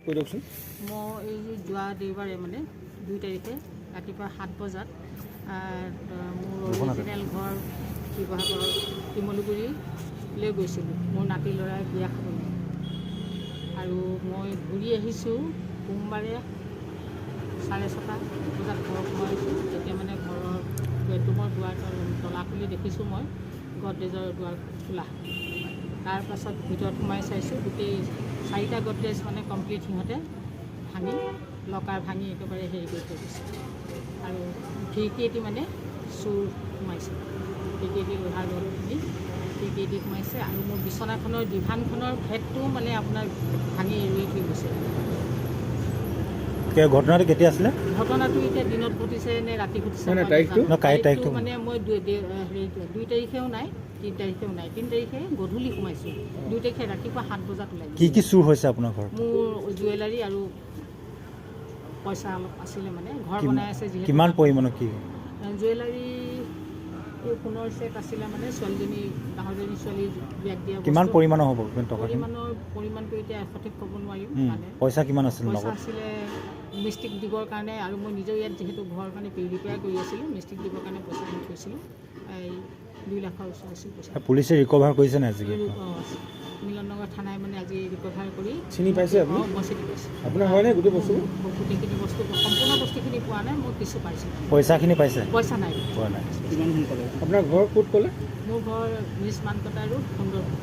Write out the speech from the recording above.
কৈ দিয়কচোন। মই এই যোৱা দেওবাৰে মানে 2 তাৰিখে ৰাতিপুৱা 7 বজাত মোৰ অৰিজিনেল ঘৰ শিৱসাগৰ শিমলুগুৰিলৈ গৈছিলোঁ মোৰ নাতি ল'ৰাই বিয়া খাবলৈ। আৰু মই ঘূৰি আহিছোঁ সোমবাৰে 6:30 বজাত ঘৰ সোমাইছোঁ। তেতিয়া মানে ঘৰৰ বেডৰুমৰ দুৱাৰ তলা খুলি দেখিছোঁ মই গডৰেজৰ দুৱাৰ খোলা। তাৰপাছত ভিতৰত সোমাই চাইছোঁ গোটেই 4টা গডৰেজ মানে কমপ্লিট সিহঁতে ভাঙি লকাৰ ভাঙি একেবাৰে হেৰি কৰি থৈ দিছে। আৰু খিৰিকীয়েদি মানে চোৰ সোমাইছে, খিৰিকীয়েদি লোহাৰ ৰডখিনি খিৰিকীয়েদি সোমাইছে। আৰু মোৰ বিচনাখনৰ ডিভানখনৰ ভেটটোও মানে আপোনাৰ ভাঙি এৰুৱাই থৈ গৈছে। ঘটনাটো কেতিয়া আছিলে? ঘটনাটো এতিয়া দিনত ঘটিছে নে ৰাতি ঘটিছে তাৰিখটো মানে মই 2 তাৰিখেও নাই, 3 তাৰিখেও নাই। 3 তাৰিখে গধূলি সোমাইছোঁ, 2 তাৰিখে ৰাতিপুৱা 7 বজাত ওলাই। কি চুৰ হৈছে আপোনাৰ ঘৰত? মোৰ জুৱেলাৰী আৰু পইচা অলপ আছিলে, মানে ঘৰ বনাই আছে যিহেতু। কিমান পৰিমাণৰ কি? জুৱেলাৰী এই সোণৰ ছেট আছিলে, মানে ছোৱালীজনী ডাঙৰজনী ছোৱালী বিয়াক দিয়া। কিমান পৰিমাণৰ হ'ব টকা? পৰিমাণটো এতিয়া সঠিক ক'ব নোৱাৰিম। মানে পইচা কিমান আছিল? পইচা আছিলে মিষ্টিক দিবৰ কাৰণে, আৰু মই নিজেও ইয়াত যিহেতু ঘৰ কাৰণে ৰিপেয়াৰ কৰি আছিলোঁ, মিষ্টিক দিবৰ কাৰণে পইচা দি থৈছিলোঁ। এই 2 লাখৰ ওচৰ আছিল পইচা। পুলিচে ৰিকভাৰ কৰিছে নাই আজি? মিলননগৰ থানাই মানে আজি ৰিকভাৰ কৰি চিনি পাইছে আপুনি? মই চিনি পাইছোঁ। আপোনাৰ হয়নে গোটেই বস্তু? গোটেইখিনি বস্তু সম্পূৰ্ণ বস্তুখিনি পোৱা নাই, মই কিছু পাইছোঁ। পইচাখিনি পাইছে? পইচা নাই পোৱা নাই। কিমান সোনকালে? আপোনাৰ ঘৰ ক'ত ক'লে? মোৰ ঘৰ নিজ মানকটা ৰোড সুন্দৰপুৰ।